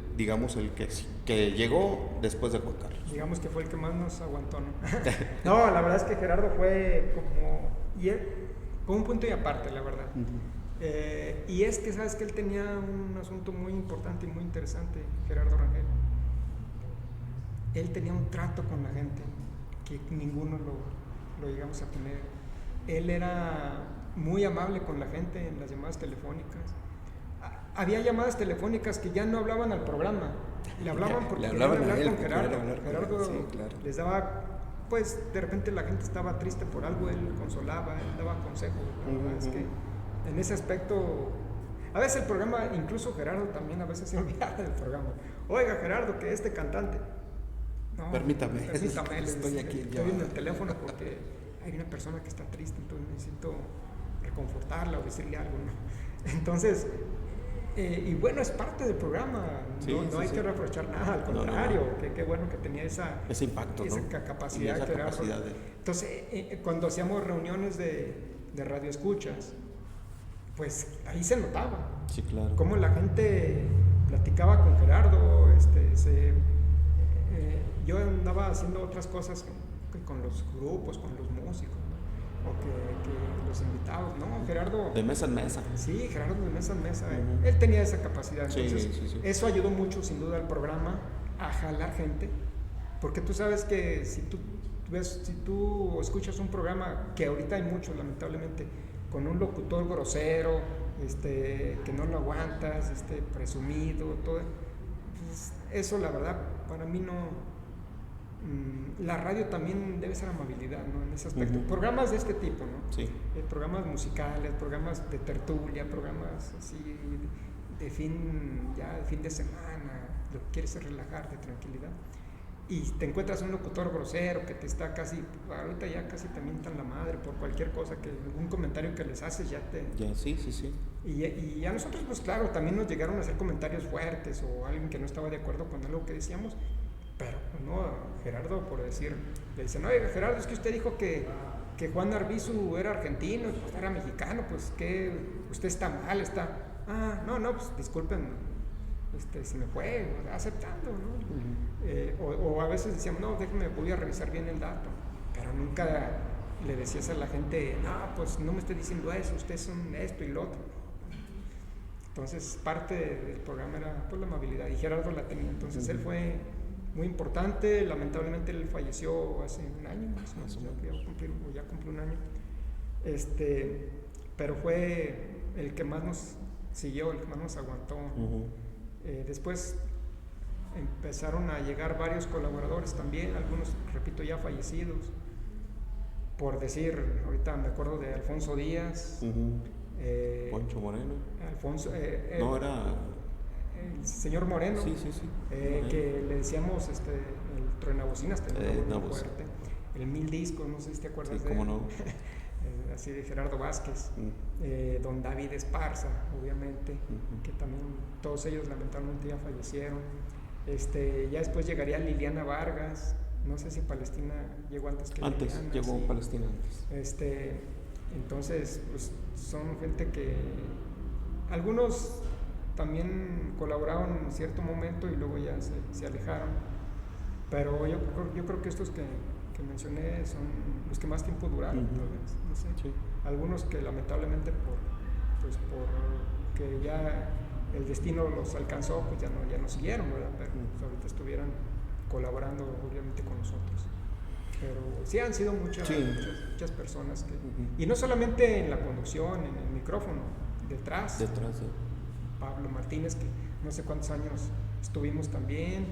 que llegó después de Juan Carlos. Digamos que fue el que más nos aguantó, ¿no? No, la verdad es que Gerardo fue como un punto y aparte, la verdad. Y es que sabes que él tenía un asunto muy importante y muy interesante, Gerardo Rangel. Él tenía un trato con la gente que ninguno lo llegamos a tener. Él era muy amable con la gente en las llamadas telefónicas. Había llamadas telefónicas que ya no hablaban al programa, le hablaban porque querían hablar con Gerardo. Gerardo sí, claro. Les daba, pues de repente la gente estaba triste por algo, él consolaba, él daba consejos. La verdad es que en ese aspecto, a veces el programa, incluso Gerardo también a veces se olvidaba del programa. Oiga, Gerardo, que cantante. No, permítame, estoy aquí. Estoy en el teléfono porque hay una persona que está triste, entonces necesito reconfortarla o decirle algo, ¿no? Entonces, y bueno, es parte del programa, no hay que reprochar nada, al contrario, qué bueno que tenía ese impacto, esa capacidad. Entonces, cuando hacíamos reuniones de radio escuchas, pues ahí se notaba. Sí, claro. Cómo la gente platicaba con Gerardo, yo andaba haciendo otras cosas con los grupos, con los músicos, ¿no? O que los invitados, ¿no? Gerardo... De mesa en mesa. Sí, Gerardo de mesa en mesa. Él tenía esa capacidad. Entonces, sí. Eso ayudó mucho, sin duda, al programa a jalar gente. Porque tú sabes que si tú escuchas un programa, que ahorita hay mucho, lamentablemente, con un locutor grosero, que no lo aguantas, presumido, todo. Pues eso, la verdad, para mí no... La radio también debe ser amabilidad, ¿no? En ese aspecto. Programas de este tipo, ¿no? Sí. Programas musicales, programas de tertulia, programas así de fin de semana, lo que quieres es relajarte, tranquilidad. Y te encuentras un locutor grosero que te está ahorita ya casi te mientan la madre por cualquier cosa, que algún comentario que les haces ya. Sí. Y a nosotros, pues claro, también nos llegaron a hacer comentarios fuertes o alguien que no estaba de acuerdo con algo que decíamos. Pero no, Gerardo, por decir, le dicen, oye, Gerardo, es que usted dijo que Juan Arbizu era argentino, pues era mexicano, pues que usted está mal, no, pues disculpen, se me fue, aceptando, ¿no? O a veces decíamos, no, déjame, voy a revisar bien el dato, pero nunca le decías a la gente, no, pues no me esté diciendo eso, ustedes son esto y lo otro. Entonces parte del programa era pues la amabilidad, y Gerardo la tenía. Entonces él fue muy importante. Lamentablemente él falleció hace un año, ya cumplió un año. Pero fue el que más nos siguió, el que más nos aguantó. Después empezaron a llegar varios colaboradores también, algunos, repito, ya fallecidos. Por decir, ahorita me acuerdo de Alfonso Díaz. Poncho Moreno. Alfonso. No, era. El señor Moreno. Sí. Que le decíamos el truenabocinas, muy fuerte. El Mil Discos, no sé si te acuerdas de él. Cómo no. Así de Gerardo Vázquez. Don David Esparza, obviamente, que también todos ellos lamentablemente ya fallecieron. Ya después llegaría Liliana Vargas. No sé si Palestina llegó antes que Liliana. Antes, llegó Palestina antes. Entonces, pues son gente que algunos también colaboraron en cierto momento y luego ya se alejaron, pero yo creo que estos que mencioné son los que más tiempo duraron, tal vez, no sé. Sí. Algunos que lamentablemente porque ya el destino los alcanzó, pues ya no siguieron, ¿verdad? Pero pues ahorita estuvieran colaborando obviamente con nosotros. Pero sí han sido muchas personas que, y no solamente en la conducción, en el micrófono, detrás sí. Pablo Martínez, que no sé cuántos años estuvimos también,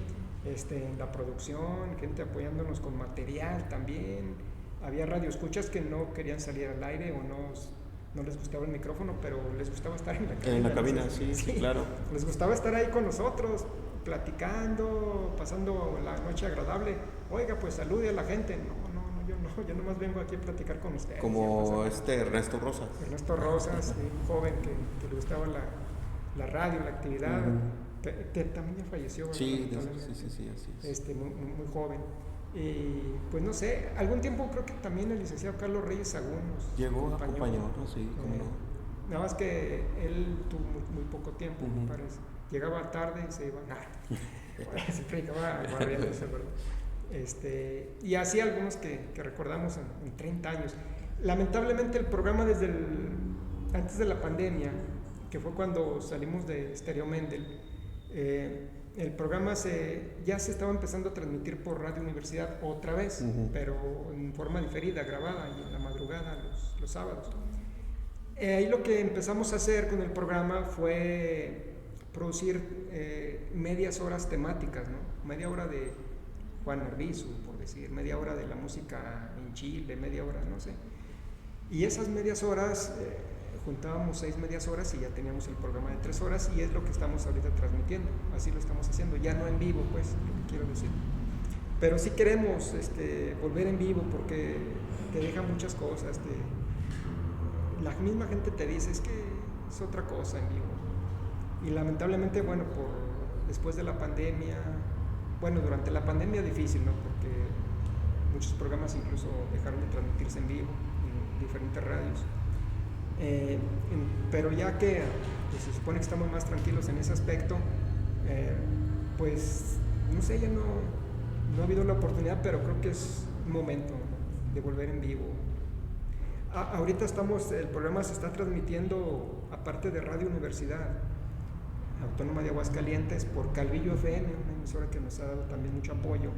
en la producción, gente apoyándonos con material también. Había radioescuchas que no querían salir al aire o no les gustaba el micrófono, pero les gustaba estar en la cabina. En la cabina, sí, claro. Les gustaba estar ahí con nosotros, platicando, pasando la noche agradable. Oiga, pues salude a la gente. Yo nomás vengo aquí a platicar con ustedes. Como Ernesto Rosas. Ernesto Rosas, un joven que le gustaba la radio, la actividad, que también ya falleció. Sí, así es. Muy joven. Y pues no sé, algún tiempo creo que también el licenciado Carlos Reyes Sagún nos llegó a acompañarnos, sí, cómo no. Nada más que él tuvo muy poco tiempo, me parece. Llegaba tarde y se iba. Siempre llegaba barriéndose, ¿verdad? Y así algunos que recordamos en 30 años. Lamentablemente el programa antes de la pandemia, que fue cuando salimos de Stereo Mendel, el programa ya se estaba empezando a transmitir por Radio Universidad otra vez, pero en forma diferida, grabada y en la madrugada los sábados. Ahí lo que empezamos a hacer con el programa fue producir medias horas temáticas, ¿no? Media hora de Juan Arbizu, por decir, media hora de la música en Chile, media hora, no sé. Y esas medias horas, juntábamos 6 medias horas y ya teníamos el programa de 3 horas, y es lo que estamos ahorita transmitiendo. Así lo estamos haciendo, ya no en vivo, pues, lo que quiero decir. Pero sí queremos volver en vivo porque te deja muchas cosas. La misma gente te dice, es que es otra cosa en vivo. Y lamentablemente, bueno, después de la pandemia, durante la pandemia difícil, ¿no? Porque muchos programas incluso dejaron de transmitirse en vivo en diferentes radios. Pero ya que se supone que estamos más tranquilos en ese aspecto, pues no sé, ya no ha habido la oportunidad, pero creo que es un momento, ¿no?, de volver en vivo. Ahorita el programa se está transmitiendo, aparte de Radio Universidad Autónoma de Aguascalientes, por Calvillo FM, una emisora que nos ha dado también mucho apoyo,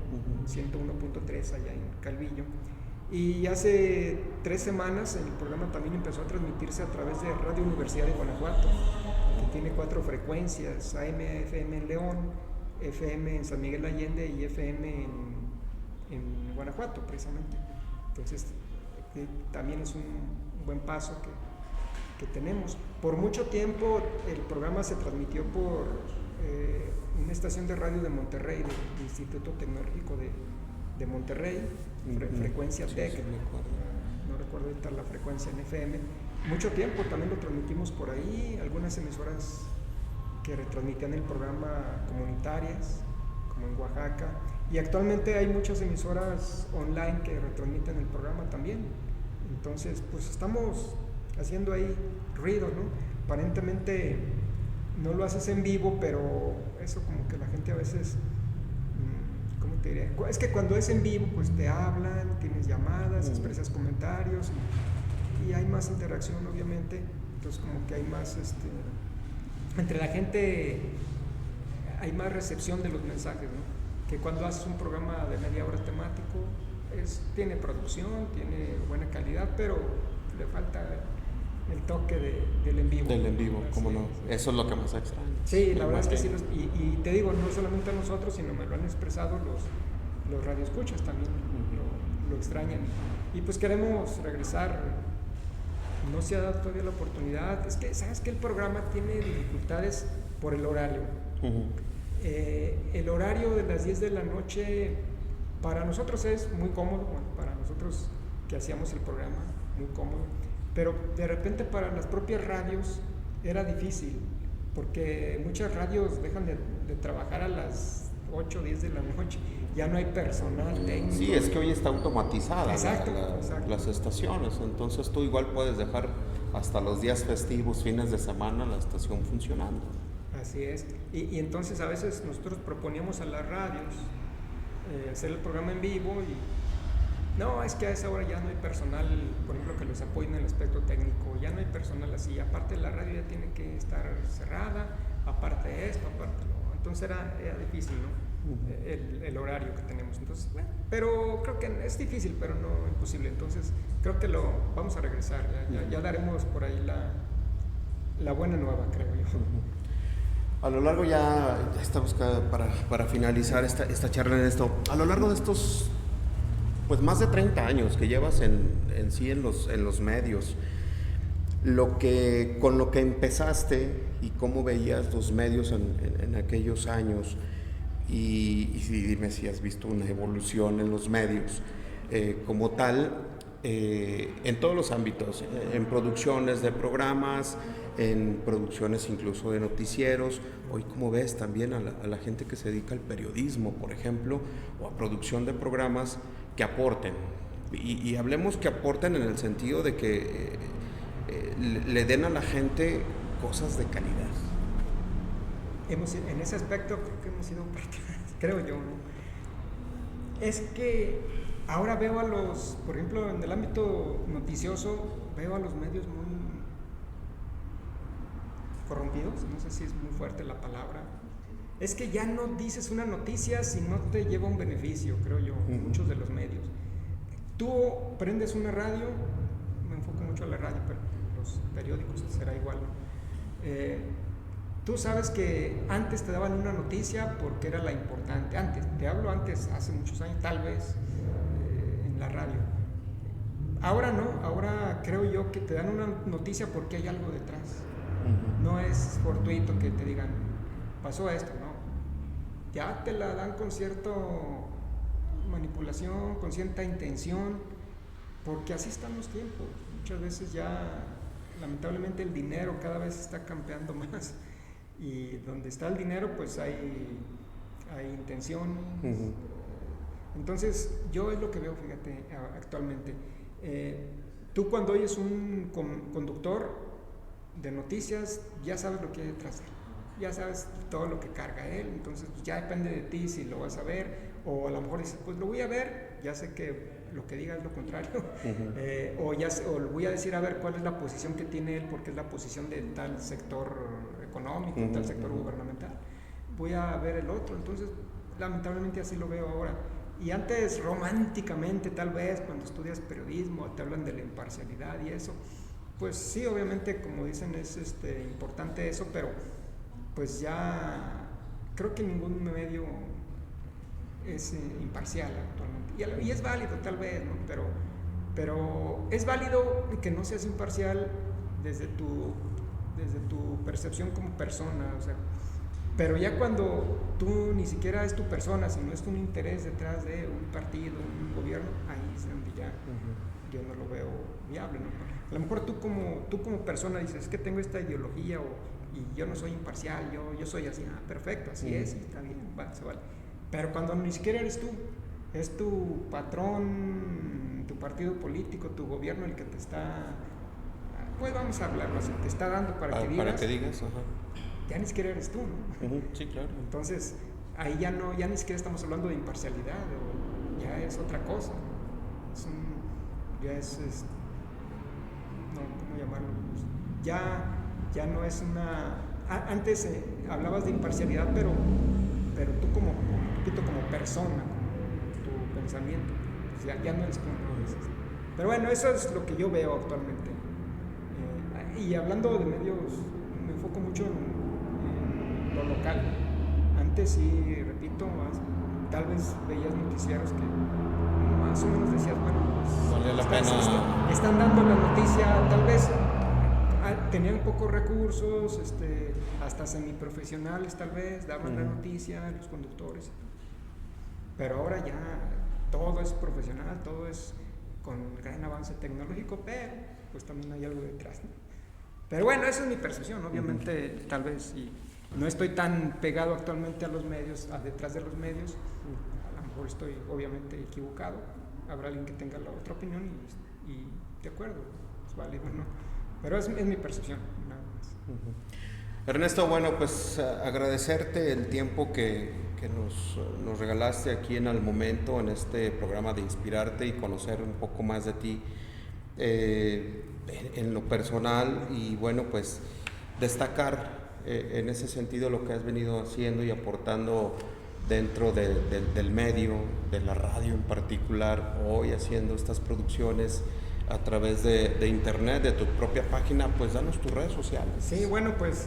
101.3 allá en Calvillo. Y hace 3 semanas el programa también empezó a transmitirse a través de Radio Universidad de Guanajuato, que tiene 4 frecuencias: AM, FM en León, FM en San Miguel Allende y FM en Guanajuato, precisamente. Entonces, también es un buen paso que tenemos. Por mucho tiempo el programa se transmitió por una estación de radio de Monterrey, del Instituto Tecnológico de Monterrey, frecuencia TEC, no recuerdo ahorita la frecuencia en FM. Mucho tiempo también lo transmitimos por ahí, algunas emisoras que retransmitían el programa comunitarias, como en Oaxaca, y actualmente hay muchas emisoras online que retransmiten el programa también. Entonces, pues estamos haciendo ahí ruido, ¿no? Aparentemente no lo haces en vivo, pero eso como que la gente a veces, ¿cómo te diré? Es que cuando es en vivo, pues te hablan, tienes llamadas, expresas comentarios y hay más interacción, obviamente. Entonces como que hay más, entre la gente hay más recepción de los mensajes, ¿no? Que cuando haces un programa de media hora temático, tiene producción, tiene buena calidad, pero le falta el toque del en vivo. Del en vivo, ¿cómo no? Eso es lo que más extraño. Sí, la verdad es que sí. Y te digo, no solamente a nosotros, sino me lo han expresado los radioescuchas también, lo extrañan. Y pues queremos regresar. No se ha dado todavía la oportunidad. Es que, ¿sabes qué? El programa tiene dificultades por el horario. El horario de las 10 de la noche para nosotros es muy cómodo, bueno, para nosotros que hacíamos el programa, muy cómodo, pero de repente para las propias radios era difícil, porque muchas radios dejan de trabajar a las 8 o 10 de la noche, ya no hay personal técnico. Sí, es que hoy está automatizada. Exacto. Las estaciones, entonces tú igual puedes dejar hasta los días festivos, fines de semana, la estación funcionando. Así es, y entonces a veces nosotros proponíamos a las radios hacer el programa en vivo y no, es que a esa hora ya no hay personal, por ejemplo, que los apoye en el aspecto técnico, ya no hay personal así, aparte la radio ya tiene que estar cerrada, aparte de esto, aparte no, entonces era difícil, ¿no? El horario que tenemos, entonces, bueno, pero creo que es difícil, pero no imposible, entonces creo que vamos a regresar, ya daremos por ahí la buena nueva, creo yo. A lo largo ya estamos para finalizar esta charla en esto. A lo largo de estos, pues más de 30 años que llevas en los medios, con lo que empezaste y cómo veías los medios en aquellos años, y dime si has visto una evolución en los medios como tal, en todos los ámbitos, en producciones de programas, en producciones incluso de noticieros. Hoy, como ves también a la gente que se dedica al periodismo, por ejemplo, o a producción de programas que aporten, y hablemos que aporten en el sentido de que le den a la gente cosas de calidad. En ese aspecto creo que hemos sido particulares, creo yo, ¿no? Es que ahora veo por ejemplo, en el ámbito noticioso, veo a los medios muy corrompidos, no sé si es muy fuerte la palabra. Es que ya no dices una noticia si no te lleva un beneficio, creo yo, muchos de los medios. Tú prendes una radio, me enfoco mucho a la radio, pero los periódicos será igual, ¿no? Tú sabes que antes te daban una noticia porque era la importante, antes, hace muchos años, tal vez, en la radio. Ahora no, ahora creo yo que te dan una noticia porque hay algo detrás. No es fortuito que te digan, pasó esto, no. Ya te la dan con cierta manipulación, con cierta intención, porque así están los tiempos. Muchas veces ya, lamentablemente, el dinero cada vez está campeando más. Y donde está el dinero, pues hay intención. Entonces, yo es lo que veo, fíjate, actualmente. Tú cuando oyes un conductor de noticias, ya sabes lo que hay detrás de él, ya sabes todo lo que carga él, entonces pues, ya depende de ti si lo vas a ver, o a lo mejor dices, pues lo voy a ver, ya sé que lo que diga es lo contrario, o le voy a decir a ver cuál es la posición que tiene él, porque es la posición de tal sector económico, tal sector gubernamental, voy a ver el otro, entonces lamentablemente así lo veo ahora. Y antes, románticamente, tal vez, cuando estudias periodismo, te hablan de la imparcialidad y eso, pues sí, obviamente, como dicen, es importante eso, pero pues ya creo que ningún medio es imparcial actualmente. Y es válido, tal vez, ¿no? Pero es válido que no seas imparcial desde tu percepción como persona, o sea, pero ya cuando tú ni siquiera es tu persona, sino es un interés detrás de un partido, un gobierno, ahí es donde ya yo no lo veo viable, ¿no? A lo mejor tú como persona dices, es que tengo esta ideología y yo no soy imparcial, yo soy así, perfecto, así es, y está bien, se vale. Pero cuando ni siquiera eres tú, es tu patrón, tu partido político, tu gobierno el que te está, pues vamos a hablarlo así, te está dando para que digas. Para que digas, ya ni siquiera eres tú, ¿no? Sí, claro. Entonces, ahí ya ni siquiera estamos hablando de imparcialidad, ya es otra cosa, ¿cómo llamarlo? Ya no es una... Antes hablabas de imparcialidad, pero tú como persona, como tu pensamiento, pues ya no eres tú, ¿no? Pero bueno, eso es lo que yo veo actualmente. Y hablando de medios, me enfoco mucho en lo local. Antes sí, repito, tal vez veías noticieros que más o menos decías, bueno, pues, vale la pena. Están dando la noticia, tal vez tenían pocos recursos, hasta semiprofesionales tal vez, daban la noticia, los conductores. Pero ahora ya todo es profesional, todo es con gran avance tecnológico, pero pues también hay algo detrás, ¿no? Pero bueno, esa es mi percepción, obviamente, tal vez, y no estoy tan pegado actualmente a los medios, detrás de los medios, a lo mejor estoy obviamente equivocado, habrá alguien que tenga la otra opinión y de acuerdo, es válido, ¿no? Pero es mi percepción, nada más. Ernesto, bueno, pues agradecerte el tiempo que nos regalaste aquí en Al Momento, en este programa de Inspirarte y conocer un poco más de ti en lo personal y bueno, pues destacar en ese sentido lo que has venido haciendo y aportando dentro del medio, de la radio en particular, hoy haciendo estas producciones a través de internet, de tu propia página. Pues danos tus redes sociales. Sí, bueno, pues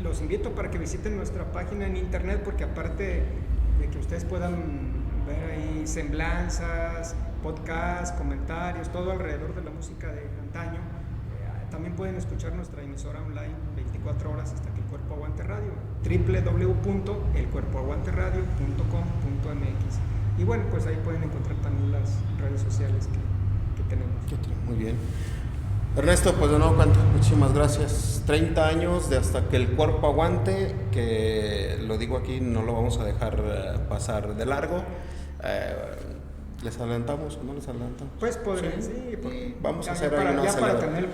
los invito para que visiten nuestra página en internet, porque aparte de que ustedes puedan ver ahí semblanzas, podcasts, comentarios, todo alrededor de la música de antaño, también pueden escuchar nuestra emisora online 24 horas hasta que el cuerpo aguante radio, www.elcuerpoaguanteradio.com.mx. Y bueno, pues ahí pueden encontrar también las redes sociales que tenemos. Muy bien. Ernesto, pues de nuevo cuenta, muchísimas gracias. 30 años de Hasta que el cuerpo aguante, que lo digo aquí, no lo vamos a dejar pasar de largo. ¿Les adelantamos o no les adelantamos? Pues podrían, sí. Vamos a hacer ahí para tener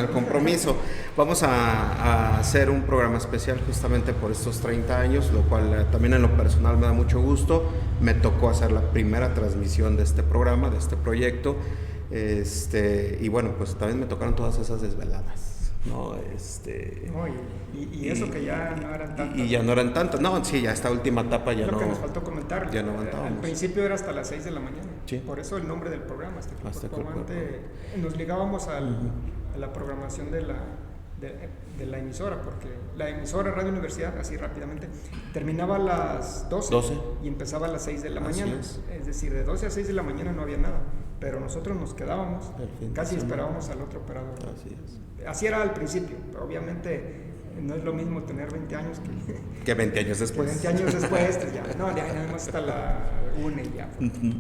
el compromiso. Vamos a hacer un programa especial justamente por estos 30 años, lo cual también en lo personal me da mucho gusto. Me tocó hacer la primera transmisión de este programa, de este proyecto. Y bueno, pues también me tocaron todas esas desveladas, ¿no? Y eso que ya no eran tantas. Y ya no eran tantas, no, sí, ya esta última etapa ya lo no. Lo que nos faltó comentar, ya no aguantábamos. Al principio era hasta las 6 de la mañana, sí. Por eso el nombre del programa, Hasta que el cuerpo aguante. Nos ligábamos a la programación de la emisora, porque la emisora Radio Universidad, así rápidamente, terminaba a las 12. Y empezaba a las 6 de la mañana. Es decir, de 12 a 6 de la mañana no había nada, pero nosotros nos quedábamos, casi esperábamos al otro operador. Así era al principio, pero obviamente no es lo mismo tener 20 años que 20 años después. 20 años después, ya nada más hasta la 1 y ya.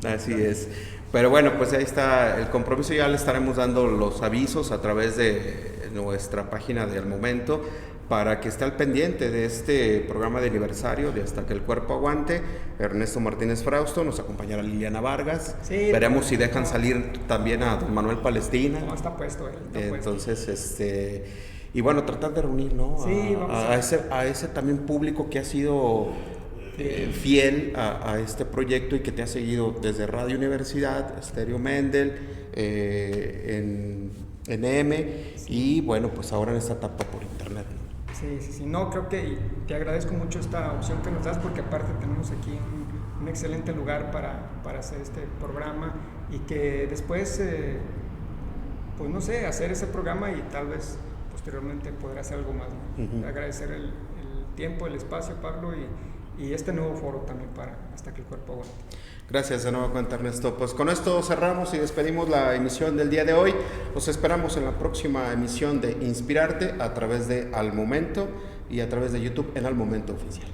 Así es. Pero bueno, pues ahí está el compromiso. Ya le estaremos dando los avisos a través de nuestra página de Al Momento para que esté al pendiente de este programa de aniversario de Hasta que el cuerpo aguante. Ernesto Martínez Frausto, nos acompañará Liliana Vargas. Sí, veremos si dejan salir también a don Manuel Palestina. No, está puesto. Entonces, y bueno, tratar de reunir, ¿no? Sí, a ese también público que ha sido fiel a este proyecto y que te ha seguido desde Radio Universidad, Estéreo Mendel, en M, y bueno, pues ahora en esta etapa por internet, ¿no? Sí, no, creo que te agradezco mucho esta opción que nos das, porque aparte tenemos aquí un excelente lugar para hacer este programa, y que después, pues no sé, hacer ese programa y tal vez posteriormente poder hacer algo más, ¿no? Agradecer el tiempo, el espacio, Pablo, y este nuevo foro también para Hasta que el cuerpo aguante. Gracias de nueva cuenta, Ernesto. Pues con esto cerramos y despedimos la emisión del día de hoy. Los esperamos en la próxima emisión de Inspirarte a través de Al Momento y a través de YouTube en Al Momento Oficial.